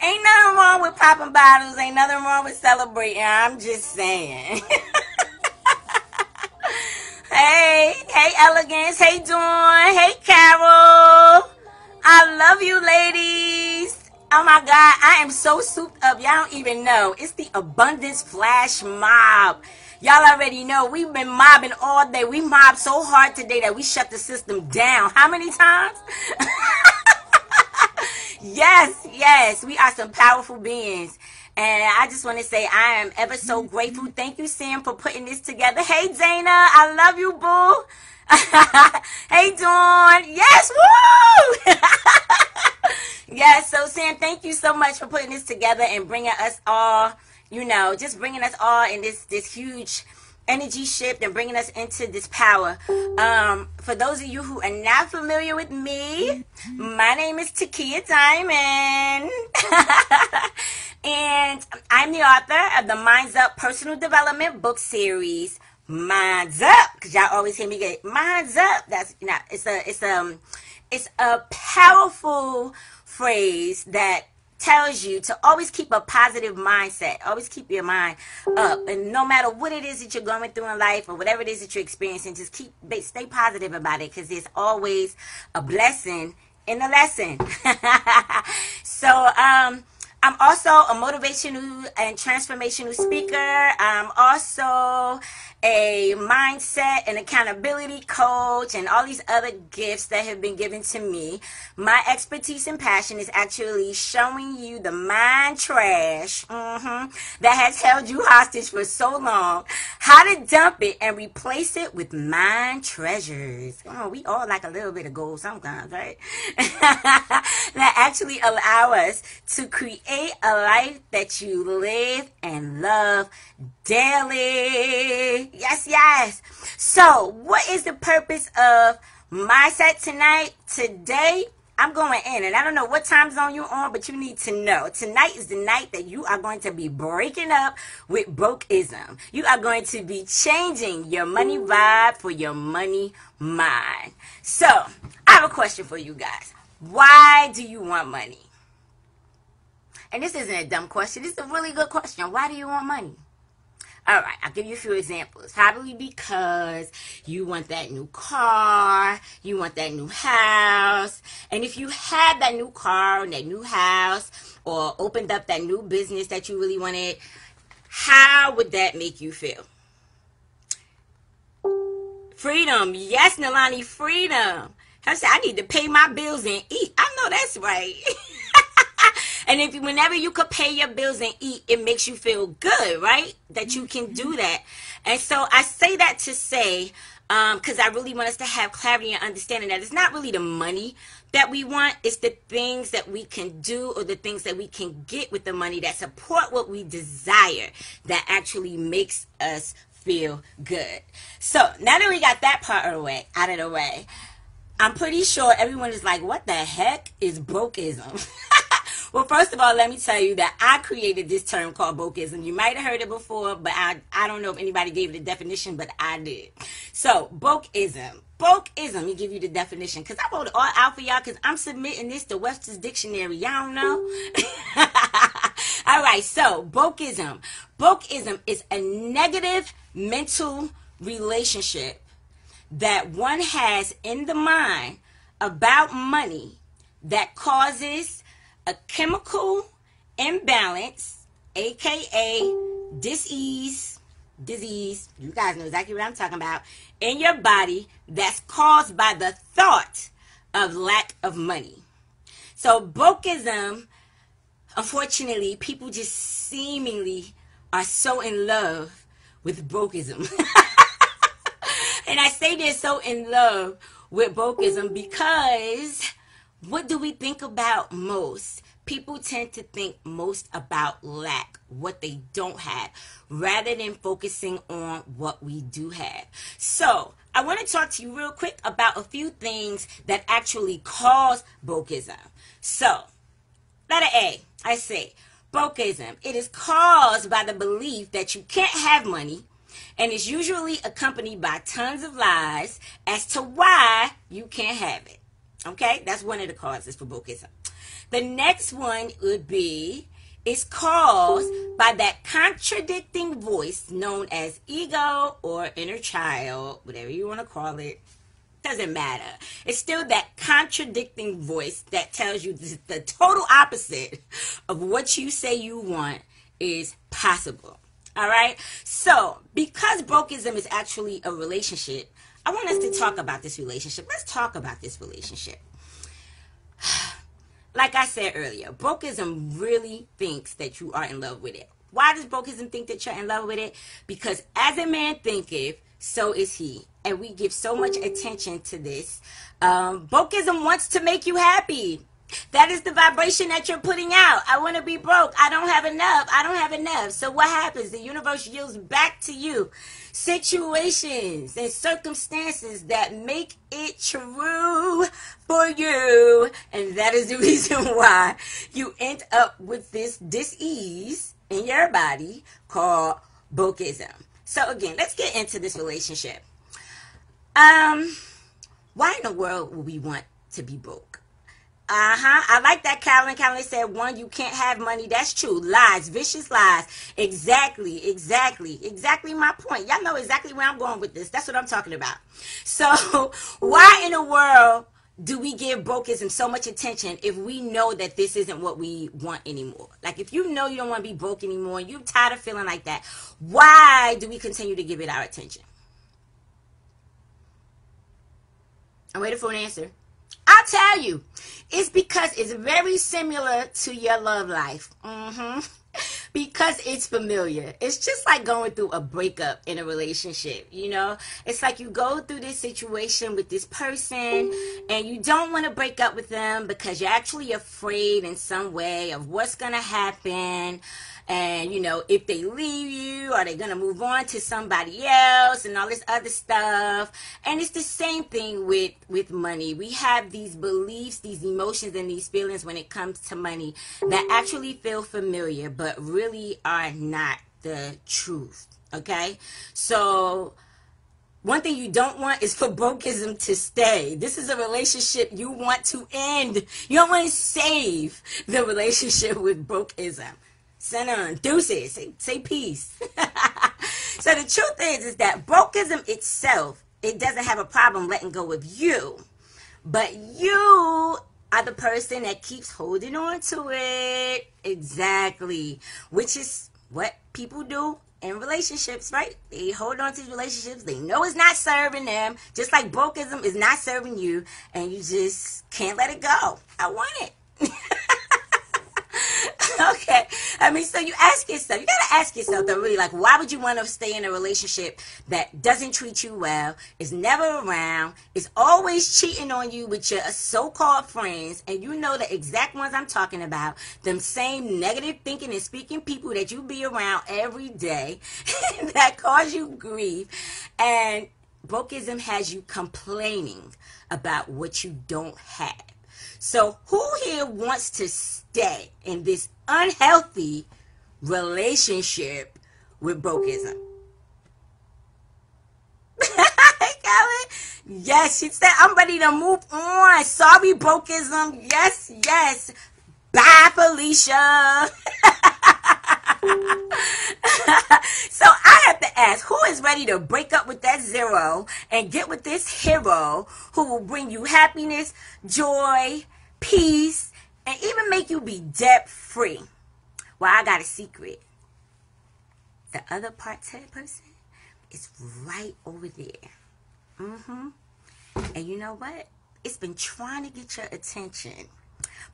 Ain't nothing wrong with popping bottles. Ain't nothing wrong with celebrating. I'm just saying. Hey, Elegance. Hey, Dawn. Hey, Carol. I love you, ladies. Oh my God, I am so souped up. Y'all don't even know. It's the Abundance Flash Mob. Y'all already know we've been mobbing all day. We mobbed so hard today that we shut the system down. How many times? Yes, we are some powerful beings. And I just want to say I am ever so grateful. Thank you, Sam, for putting this together. Hey, Dana, I love you, boo. Hey, Dawn. Yes, woo! Yes, so Sam, thank you so much for putting this together and bringing us all, just bringing us all in this huge energy shift and bringing us into this power. For those of you who are not familiar with me, my name is Takiyah Diamond. And I'm the author of the Minds Up Personal Development book series. Minds Up, because y'all always hear me get Minds Up. That's it's a powerful phrase that tells you to always keep a positive mindset. Always keep your mind up, and no matter what it is that you're going through in life or whatever it is that you're experiencing, just stay positive about it, because there's always a blessing in the lesson. So I'm also a motivational and transformational speaker. I'm also a mindset and accountability coach and all these other gifts that have been given to me. My expertise and passion is actually showing you the mind trash that has held you hostage for so long, how to dump it and replace it with mind treasures. Oh, we all like a little bit of gold sometimes, right? That actually allow us to create a life that you live and love daily. Yes. So, what is the purpose of my set tonight? Today, I'm going in, and I don't know what time zone you're on, but you need to know. Tonight is the night that you are going to be breaking up with Broke-Ism. You are going to be changing your money vibe for your money mind. So, I have a question for you guys. Why do you want money? And this isn't a dumb question. This is a really good question. Why do you want money? All right, I'll give you a few examples. Probably because you want that new car, you want that new house. And if you had that new car and that new house, or opened up that new business that you really wanted, how would that make you feel? Freedom. Yes, Nalani, freedom. I said, I need to pay my bills and eat. I know that's right. And whenever you could pay your bills and eat, it makes you feel good, right? That you can do that. And so I say that to say, because I really want us to have clarity and understanding that it's not really the money that we want. It's the things that we can do or the things that we can get with the money that support what we desire, that actually makes us feel good. So now that we got that part out of the way, I'm pretty sure everyone is like, what the heck is Broke-Ism? Well, first of all, let me tell you that I created this term called Broke-Ism. You might have heard it before, but I don't know if anybody gave it a definition, but I did. So, Broke-Ism. Broke-Ism, let me give you the definition, because I wrote it all out for y'all, because I'm submitting this to Webster's Dictionary. Y'all know? All right, so, Broke-Ism. Broke-Ism is a negative mental relationship that one has in the mind about money that causes a chemical imbalance, aka disease, you guys know exactly what I'm talking about, in your body that's caused by the thought of lack of money. So Broke-Ism, unfortunately, people just seemingly are so in love with Broke-Ism. And I say they're so in love with Broke-Ism because what do we think about most? People tend to think most about lack, what they don't have, rather than focusing on what we do have. So, I want to talk to you real quick about a few things that actually cause Broke-Ism. So, letter A, I say, Broke-Ism. It is caused by the belief that you can't have money, and is usually accompanied by tons of lies as to why you can't have it. Okay, that's one of the causes for Broke-Ism. The next one would be, it's caused by that contradicting voice known as ego or inner child, whatever you want to call it. Doesn't matter. It's still that contradicting voice that tells you the total opposite of what you say you want is possible. All right? So, because Broke-Ism is actually a relationship, I want us to talk about this relationship. Let's talk about this relationship. Like I said earlier, Broke-Ism really thinks that you are in love with it. Why does Broke-Ism think that you're in love with it? Because as a man thinketh, so is he. And we give so much attention to this. Broke-Ism wants to make you happy. That is the vibration that you're putting out. I want to be broke. I don't have enough. I don't have enough. So what happens? The universe yields back to you situations and circumstances that make it true for you. And that is the reason why you end up with this dis-ease in your body called Broke-Ism. So again, let's get into this relationship. Why in the world would we want to be broke? I like that, Calvin. Calvin said, one, you can't have money. That's true. Lies, vicious lies. Exactly my point. Y'all know exactly where I'm going with this. That's what I'm talking about. So why in the world do we give Broke-Ism so much attention if we know that this isn't what we want anymore? Like, if you know you don't want to be broke anymore, you're tired of feeling like that, why do we continue to give it our attention? I'm waiting for an answer. I'll tell you. It's because it's very similar to your love life. Because it's familiar. It's just like going through a breakup in a relationship, you know? It's like you go through this situation with this person and you don't want to break up with them because you're actually afraid in some way of what's going to happen. And, you know, if they leave you, are they going to move on to somebody else and all this other stuff? And it's the same thing with money. We have these beliefs, these emotions, and these feelings when it comes to money that actually feel familiar, but really are not the truth. Okay? So one thing you don't want is for Broke-Ism to stay. This is a relationship you want to end. You don't want to save the relationship with Broke-Ism. Send on deuces. Say peace. So the truth is that Broke-Ism itself, it doesn't have a problem letting go of you. But you are the person that keeps holding on to it. Exactly. Which is what people do in relationships, right? They hold on to relationships. They know it's not serving them. Just like Broke-Ism is not serving you. And you just can't let it go. I want it. Okay, I mean, so you ask yourself, you gotta ask yourself though, really, like, why would you want to stay in a relationship that doesn't treat you well, is never around, is always cheating on you with your so-called friends, and you know the exact ones I'm talking about, them same negative thinking and speaking people that you be around every day that cause you grief, and Broke-Ism has you complaining about what you don't have. So who here wants to stay in this unhealthy relationship with Broke-Ism? Hey, Calvin. Yes, she said, I'm ready to move on. Sorry, Broke-Ism. Yes. Bye, Felicia. So I have to ask, who is ready to break up with that zero and get with this hero who will bring you happiness, joy, peace, and even make you be debt free? Well, I got a secret. The other part to that person is right over there. And you know what? It's been trying to get your attention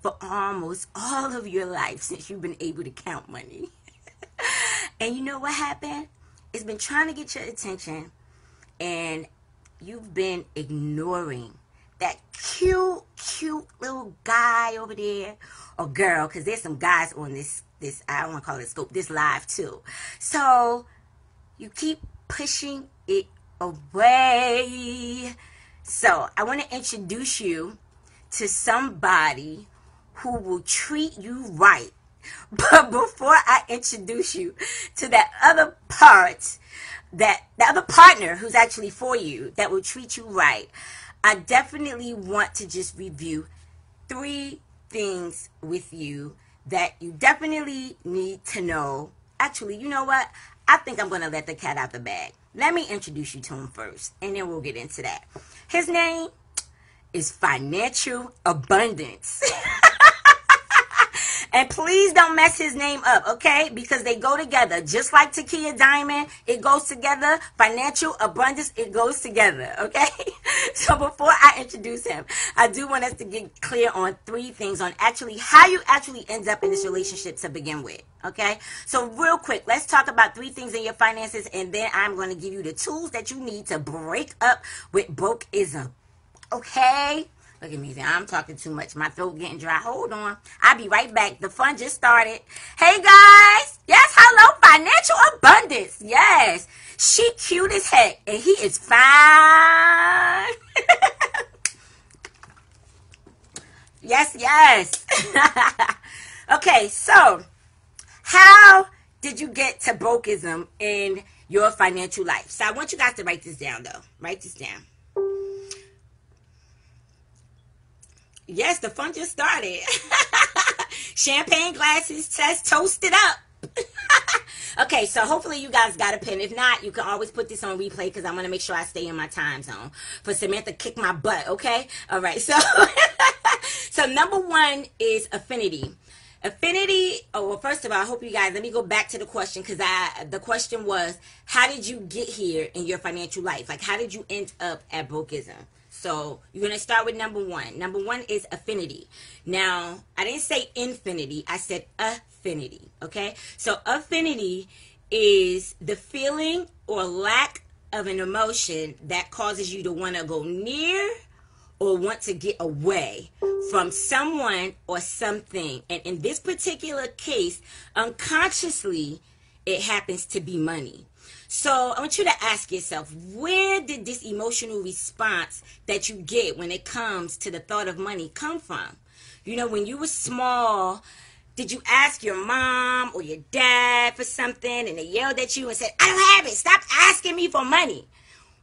for almost all of your life since you've been able to count money. And you know what happened? It's been trying to get your attention, and you've been ignoring that cute little guy over there, or girl, because there's some guys on this I don't want to call it scope, this live too. So you keep pushing it away. So I want to introduce you to somebody who will treat you right. But before I introduce you to that other part, the other partner who's actually for you, that will treat you right, I definitely want to just review 3 things with you that you definitely need to know. Actually, you know what? I think I'm going to let the cat out the bag. Let me introduce you to him first, and then we'll get into that. His name is financial abundance. And please don't mess his name up, okay? Because they go together. Just like Takiyah Diamond, it goes together. Financial abundance, it goes together, okay? So before I introduce him, I do want us to get clear on 3 things on actually how you actually end up in this relationship to begin with, okay? So real quick, let's talk about 3 things in your finances, and then I'm going to give you the tools that you need to break up with Broke-Ism, okay? Look at me, I'm talking too much. My throat getting dry. Hold on. I'll be right back. The fun just started. Hey, guys. Yes, hello, financial abundance. Yes. She cute as heck, and he is fine. Yes, yes. Okay, so how did you get to Broke-Ism in your financial life? So I want you guys to write this down, though. Write this down. Yes, the fun just started. Champagne glasses, test, toasted up. Okay, so hopefully you guys got a pen. If not, you can always put this on replay because I'm going to make sure I stay in my time zone for Samantha kick my butt, okay? All right, so so number 1 is Affinity. Affinity, oh, well, first of all, I hope you guys, let me go back to the question because the question was, how did you get here in your financial life? Like, how did you end up at Broke-Ism? So you're going to start with number 1. Number 1 is Affinity. Now, I didn't say infinity. I said affinity, okay? So affinity is the feeling or lack of an emotion that causes you to want to go near or want to get away from someone or something. And in this particular case, unconsciously, it happens to be money. So I want you to ask yourself, where did this emotional response that you get when it comes to the thought of money come from? You know, when you were small, did you ask your mom or your dad for something and they yelled at you and said, I don't have it, stop asking me for money?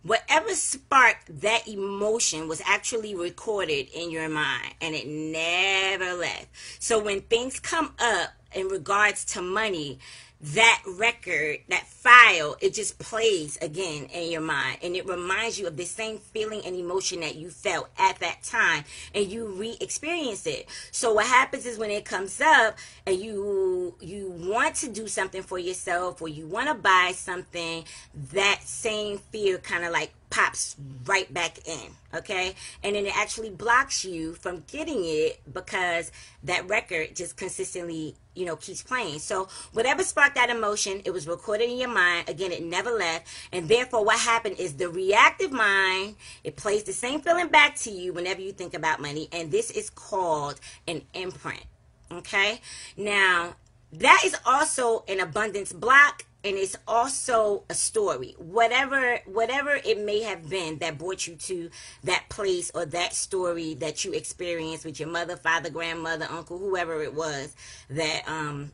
Whatever sparked that emotion was actually recorded in your mind and it never left. So when things come up in regards to money, that record, that file, it just plays again in your mind. And it reminds you of the same feeling and emotion that you felt at that time. And you re-experience it. So what happens is when it comes up and you want to do something for yourself or you want to buy something, that same fear kind of like pops right back in, okay? And then it actually blocks you from getting it because that record just consistently, you know, keeps playing. So whatever sparked that emotion, it was recorded in your mind. Again, it never left. And therefore, what happened is the reactive mind, it plays the same feeling back to you whenever you think about money. And this is called an imprint, okay? Now, that is also an abundance block. And it's also a story. Whatever it may have been that brought you to that place or that story that you experienced with your mother, father, grandmother, uncle, whoever it was that,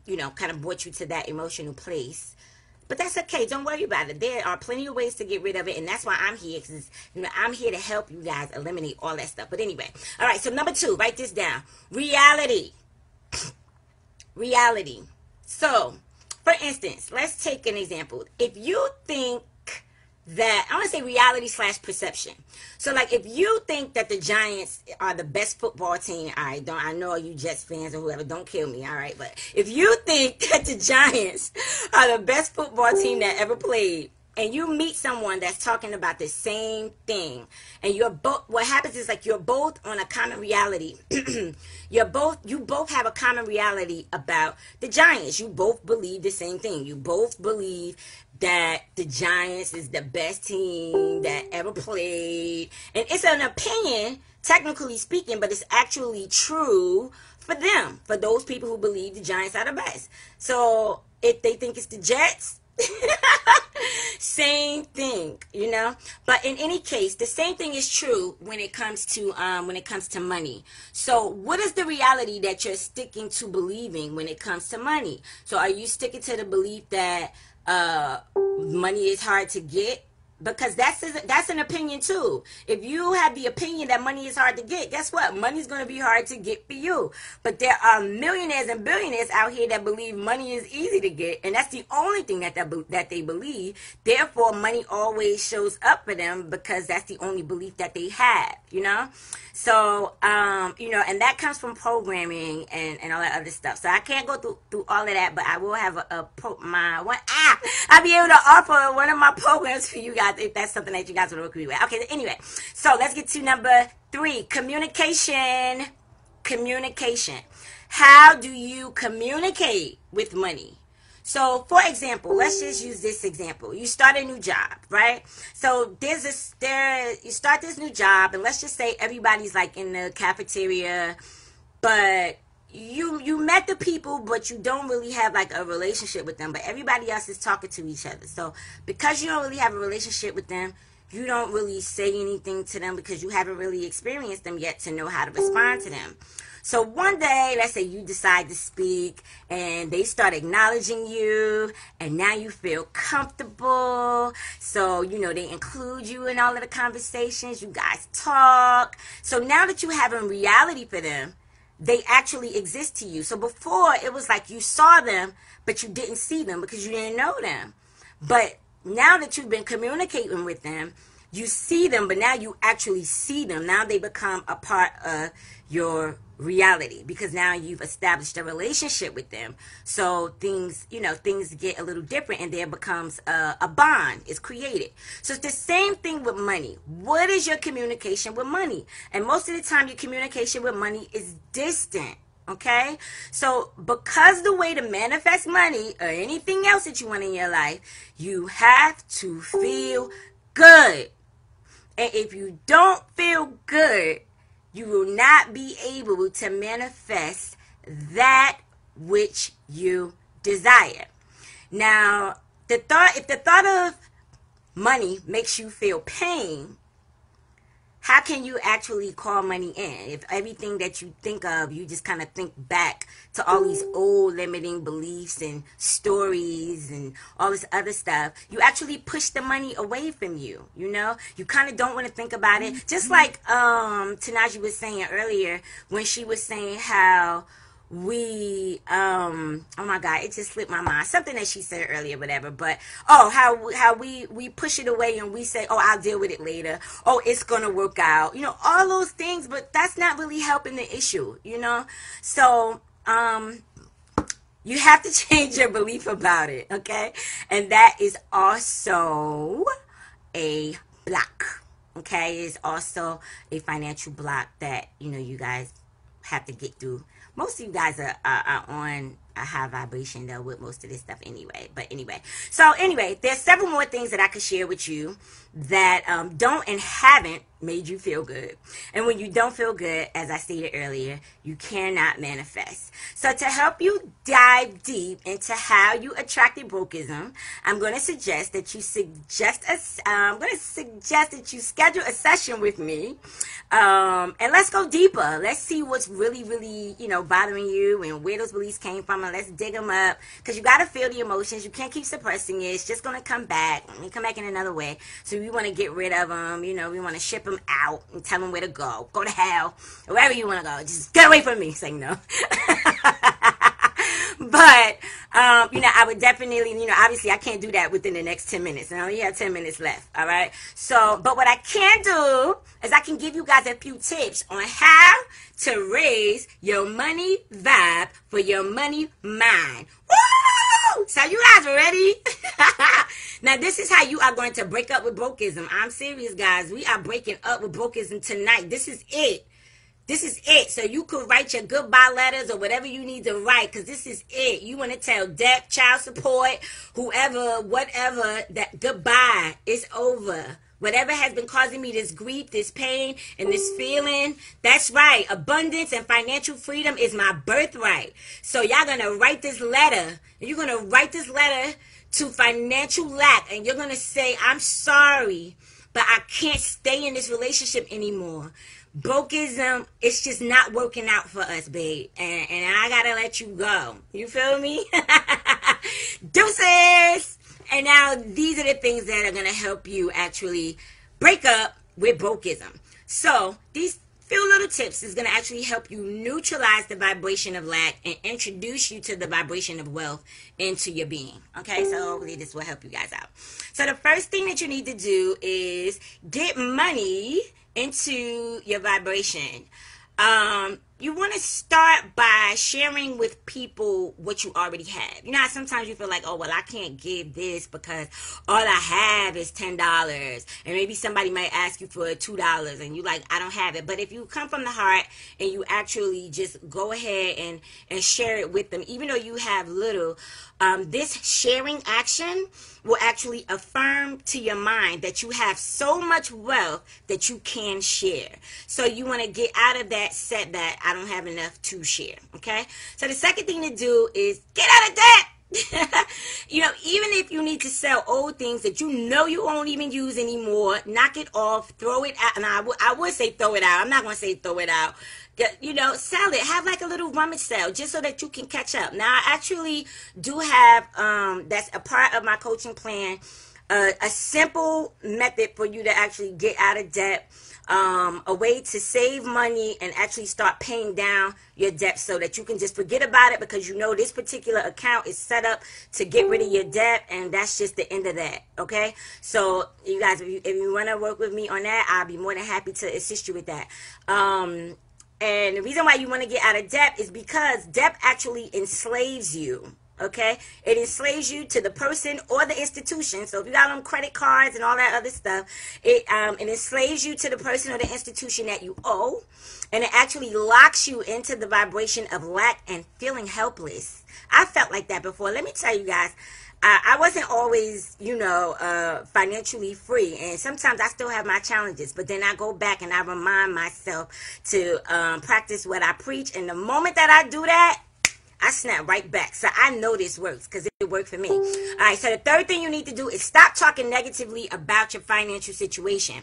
you know, kind of brought you to that emotional place. But that's okay. Don't worry about it. There are plenty of ways to get rid of it. And that's why I'm here. Because, you know, I'm here to help you guys eliminate all that stuff. But anyway. All right. So number 2, write this down. Reality. Reality. So, for instance, let's take an example. If you think that, I want to say reality / perception. So, like, if you think that the Giants are the best football team, all right, I know you Jets fans or whoever, don't kill me, all right? But if you think that the Giants are the best football team that ever played, and you meet someone that's talking about the same thing, and you're both, what happens is like you're both on a common reality. you both have a common reality about the Giants. You both believe the same thing. You both believe that the Giants is the best team that ever played. And it's an opinion, technically speaking, but it's actually true for them, for those people who believe the Giants are the best. So if they think it's the Jets, same thing, you know. But in any case, the same thing is true when it comes to money. So what is the reality that you're sticking to believing when it comes to money? So are you sticking to the belief that money is hard to get? because that's an opinion too. If you have the opinion that money is hard to get, guess what? Money's going to be hard to get for you. But there are millionaires and billionaires out here that believe money is easy to get, and that's the only thing that they believe. Therefore, money always shows up for them because that's the only belief that they have, you know? So, and that comes from programming and all that other stuff. So I can't go through all of that, but I will have I'll be able to offer one of my programs for you guys if that's something that you guys would agree with. Okay, anyway, so let's get to number 3, communication. Communication. How do you communicate with money? So, for example, let's just use this example. You start a new job, right? So you start this new job, and let's just say everybody's like in the cafeteria, but you met the people, but you don't really have like a relationship with them, but everybody else is talking to each other. So because you don't really have a relationship with them, you don't really say anything to them because you haven't really experienced them yet to know how to respond to them. So one day, let's say you decide to speak and they start acknowledging you, and now you feel comfortable. So, they include you in all of the conversations. You guys talk. So now that you have a reality for them, they actually exist to you. So before, it was like you saw them, but you didn't see them because you didn't know them. But now that you've been communicating with them, you see them, but now you actually see them. Now they become a part of your reality because now you've established a relationship with them. So things get a little different, and there becomes a bond is created. So it's the same thing with money. What is your communication with money? And most of the time, your communication with money is distant. Okay, so because the way to manifest money or anything else that you want in your life, you have to feel good. And if you don't feel good, you will not be able to manifest that which you desire. Now, if the thought of money makes you feel pain, how can you actually call money in? If everything that you think of, you just kind of think back to all these old limiting beliefs and stories and all this other stuff, you actually push the money away from you, You kind of don't want to think about it. Just like Tanaji was saying earlier when she was saying how we oh my god, it just slipped my mind, something that she said earlier, whatever, but how we push it away and we say, I'll deal with it later, it's gonna work out, all those things, but that's not really helping the issue, so you have to change your belief about it, okay? And that is also a block, okay? It's also a financial block that you guys have to get through. Most of you guys are on a high vibration though with most of this stuff anyway. But anyway, there's several more things that I could share with you that don't and haven't made you feel good. And when you don't feel good, as I stated earlier, you cannot manifest. So to help you dive deep into how you attracted Broke-Ism, I'm going to suggest that you schedule a session with me, and let's go deeper. Let's see what's really, really, bothering you and where those beliefs came from, and let's dig them up, because you got to feel the emotions. You can't keep suppressing it. It's just going to come back. Come back in another way. So we want to get rid of them. We want to ship them out and tell them where to go. Go to hell, wherever you want to go. Just get away from me. Say no. But, I would definitely, obviously I can't do that within the next 10 minutes. I only have 10 minutes left, all right? So, but what I can do is I can give you guys a few tips on how to raise your money vibe for your money mind. Woo! So you guys ready? Now, this is how you are going to break up with Broke-Ism. I'm serious, guys. We are breaking up with Broke-Ism tonight. This is it. This is it. So you could write your goodbye letters or whatever you need to write, because this is it. You want to tell debt, child support, whoever, whatever, that goodbye is over. Whatever has been causing me this grief, this pain, and this feeling, that's right. Abundance and financial freedom is my birthright. So y'all going to write this letter. You're going to write this letter to financial lack, and you're going to say, I'm sorry, but I can't stay in this relationship anymore. Broke-Ism, it's just not working out for us, babe. And I gotta let you go. You feel me? Deuces! And now these are the things that are going to help you actually break up with Broke-Ism. So these few little tips is going to actually help you neutralize the vibration of lack and introduce you to the vibration of wealth into your being. Okay, so hopefully this will help you guys out. So the first thing that you need to do is get money into your vibration. You want to start by sharing with people what you already have. You know how sometimes you feel like, oh, well, I can't give this because all I have is $10. And maybe somebody might ask you for $2 and you like, I don't have it. But if you come from the heart and you actually just go ahead and share it with them, even though you have little, this sharing action will actually affirm to your mind that you have so much wealth that you can share. So you want to get out of that setback. I don't have enough to share. Okay. So the second thing to do is get out of debt. You know, even if you need to sell old things that you know you won't even use anymore, knock it off, throw it out. And I would say throw it out. I'm not going to say throw it out. You know, sell it. Have like a little rummage sale just so that you can catch up. Now, I actually do have, that's a part of my coaching plan, a simple method for you to actually get out of debt. A way to save money and actually start paying down your debt so that you can just forget about it, because you know this particular account is set up to get rid of your debt, and that's just the end of that. Okay, so you guys, if you want to work with me on that, I'll be more than happy to assist you with that. And the reason why you want to get out of debt is because debt actually enslaves you. Okay, it enslaves you to the person or the institution. So if you got them credit cards and all that other stuff, it enslaves you to the person or the institution that you owe, and it actually locks you into the vibration of lack and feeling helpless. I felt like that before. Let me tell you guys, I wasn't always, you know, financially free, and sometimes I still have my challenges, but then I go back and I remind myself to practice what I preach, and the moment that I do that, I snap right back. So I know this works because it worked for me. All right, so the third thing you need to do is stop talking negatively about your financial situation.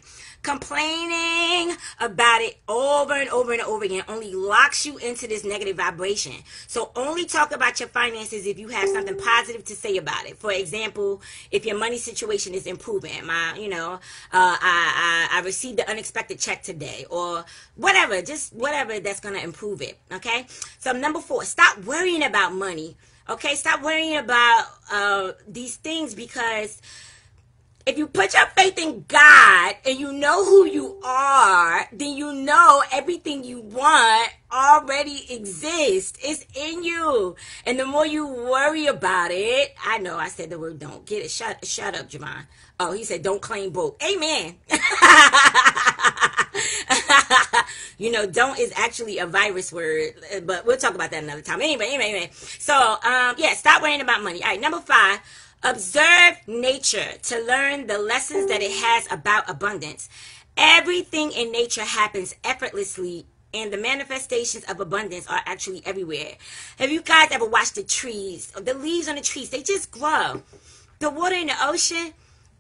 Complaining about it over and over and over again only locks you into this negative vibration. So only talk about your finances if you have something positive to say about it. For example, if your money situation is improving, I received the unexpected check today, or whatever, just whatever that's going to improve it. Okay, so number 4, stop worrying about money. Okay, stop worrying about these things, because if you put your faith in God and you know who you are, then you know everything you want already exists. It's in you. And the more you worry about it, I know I said the word don't. Get it. Shut up, Javon. Oh, he said don't claim broke. Amen. You know, don't is actually a virus word, but we'll talk about that another time. Anyway. So, yeah, stop worrying about money. All right, number 5. Observe nature to learn the lessons that it has about abundance. Everything in nature happens effortlessly, and the manifestations of abundance are actually everywhere. Have you guys ever watched the trees? The leaves on the trees, they just grow. The water in the ocean,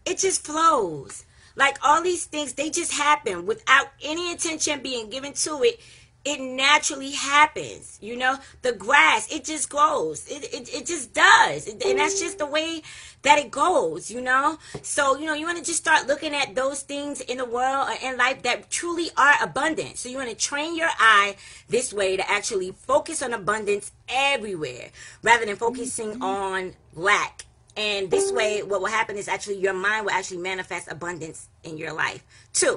it just flows. Like all these things, they just happen without any attention being given to it. It naturally happens, you know. The grass, it just grows. It just does. And that's just the way that it goes, you know. So, you know, you want to just start looking at those things in the world or in life that truly are abundant. So you want to train your eye this way to actually focus on abundance everywhere rather than focusing on lack. And this way, what will happen is actually your mind will actually manifest abundance in your life. 2.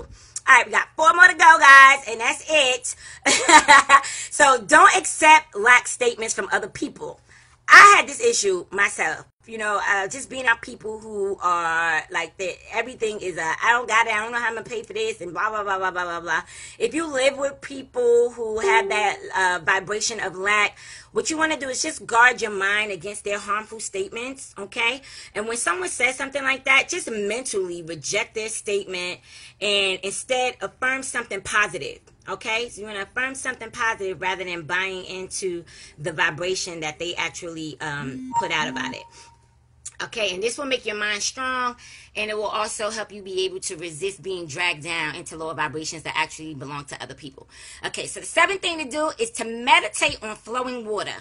All right, we got 4 more to go, guys, and that's it. So don't accept lack statements from other people. I had this issue myself. You know, just being around people who are like that. Everything is I don't got it. I don't know how I'm gonna pay for this, and blah blah blah blah blah blah blah. If you live with people who have that vibration of lack, what you want to do is just guard your mind against their harmful statements. Okay, and when someone says something like that, just mentally reject their statement and instead affirm something positive. Okay, so you want to affirm something positive rather than buying into the vibration that they actually put out about it. Okay, and this will make your mind strong, and it will also help you be able to resist being dragged down into lower vibrations that actually belong to other people. Okay, so the 7th thing to do is to meditate on flowing water.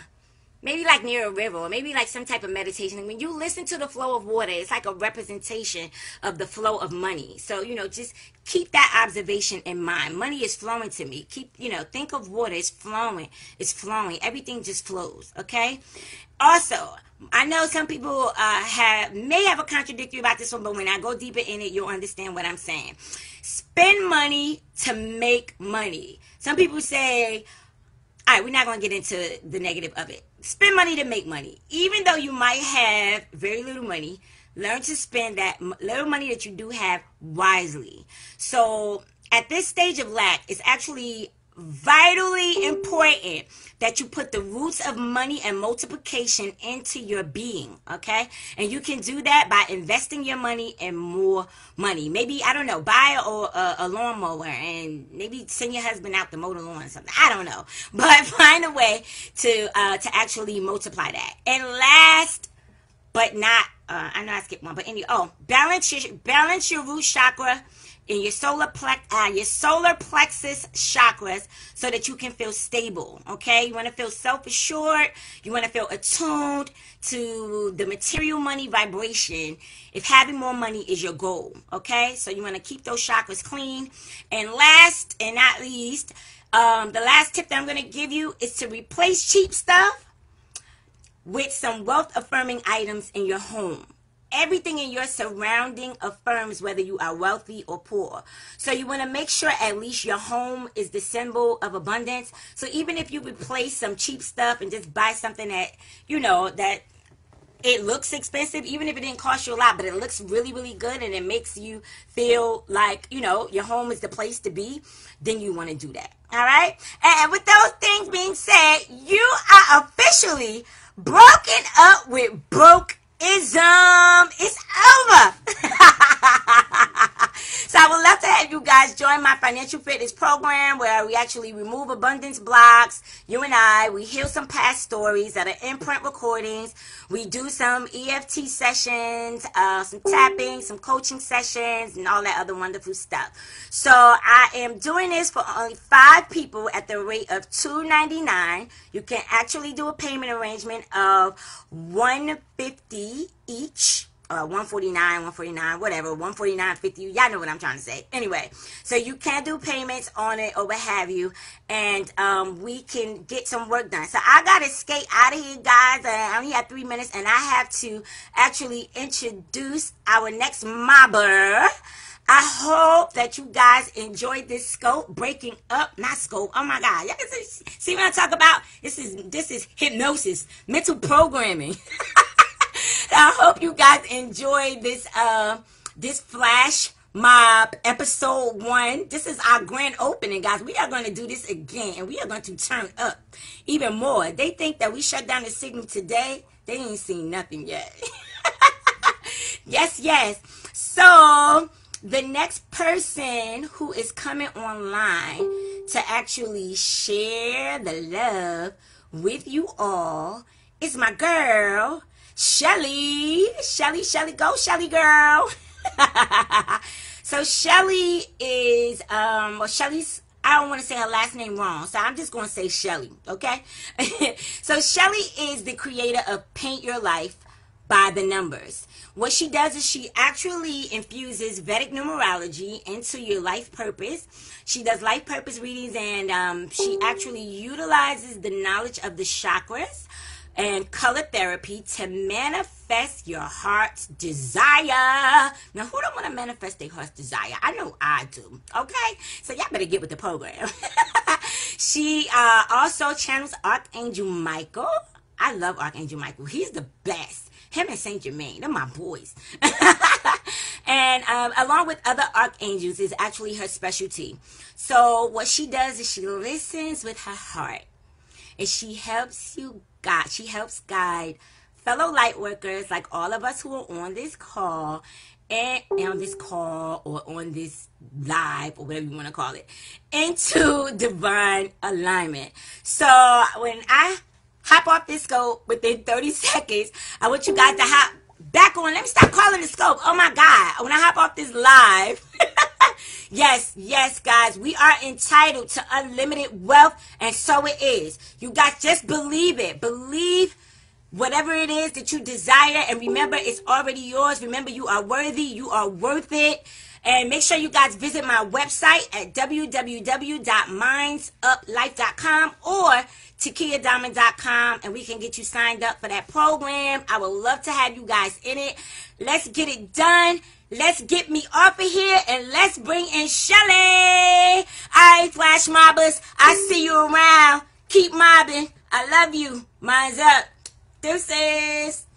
maybe like near a river, or maybe like some type of meditation. When you listen to the flow of water, it's like a representation of the flow of money. So, just keep that observation in mind. Money is flowing to me. Think of water. It's flowing. It's flowing. Everything just flows. Okay. Also, I know some people may have a contradictory about this one, but when I go deeper in it, you'll understand what I'm saying. Spend money to make money. Some people say, all right, we're not going to get into the negative of it. Spend money to make money. Even though you might have very little money, learn to spend that little money that you do have wisely. So at this stage of lack, it's actually vitally important that you put the roots of money and multiplication into your being, okay? And you can do that by investing your money in more money. Maybe, I don't know, buy a lawnmower and maybe send your husband out to mow the lawn or something. I don't know. But find a way to actually multiply that. And last but not, I know I skipped one, but balance your root chakra in your solar plexus chakras so that you can feel stable, okay? You want to feel self-assured. You want to feel attuned to the material money vibration if having more money is your goal, okay? So you want to keep those chakras clean. And last and not least, the last tip that I'm going to give you is to replace cheap stuff with some wealth-affirming items in your home. Everything in your surrounding affirms whether you are wealthy or poor. So you want to make sure at least your home is the symbol of abundance. So even if you replace some cheap stuff and just buy something that, that it looks expensive, even if it didn't cost you a lot, but it looks really, really good and it makes you feel like, your home is the place to be, then you want to do that. All right? And with those things being said, you are officially broken up with Broke-Ism. It's over. So I would love to have you guys join my financial fitness program where we actually remove abundance blocks. You and I, we heal some past stories that are imprint recordings. We do some EFT sessions, some tapping, some coaching sessions, and all that other wonderful stuff. So I am doing this for only 5 people at the rate of $2.99. You can actually do a payment arrangement of $150 each. 149, whatever, 149.50. Y'all know what I'm trying to say. Anyway, so you can do payments on it or what have you, and we can get some work done. So I gotta skate out of here, guys. I only have 3 minutes, and I have to actually introduce our next mobber. I hope that you guys enjoyed this scope, breaking up, not scope. Oh my God, y'all can see what I talk about? This is hypnosis, mental programming. I hope you guys enjoyed this Flashmob episode 1. This is our grand opening, guys. We are going to do this again, and we are going to turn up even more. They think that we shut down the signal today. They ain't seen nothing yet. Yes. So the next person who is coming online to actually share the love with you all is my girl, Shelly, go Shelly girl. So Shelly is, Shelly's, I don't want to say her last name wrong, so I'm just going to say Shelly, okay? So Shelly is the creator of Paint Your Life by the Numbers. What she does is she actually infuses Vedic numerology into your life purpose. She does life purpose readings, and she actually utilizes the knowledge of the chakras and color therapy to manifest your heart's desire. Now, who don't want to manifest their heart's desire? I know I do, okay? So y'all better get with the program. She also channels Archangel Michael. I love Archangel Michael. He's the best. Him and Saint Germain, they're my boys. And along with other archangels is actually her specialty. So what she does is she listens with her heart, and she helps guide fellow light workers like all of us who are on this call or on this live or whatever you want to call it into divine alignment. So when I hop off this scope within 30 seconds, I want you guys to hop back on. Let me stop calling the scope. Oh my God. When I hop off this live, Yes, yes, guys, we are entitled to unlimited wealth, and so it is. You guys just believe it. Believe whatever it is that you desire, and remember, it's already yours. Remember, you are worthy. You are worth it. And make sure you guys visit my website at www.mindsuplife.com or TakiyahDiamond.com, and we can get you signed up for that program. I would love to have you guys in it. Let's get it done. Let's get me off of here, and let's bring in Shelly. All right, Flash Mobbers, I see you around. Keep mobbing. I love you. Mine's up. Deuces.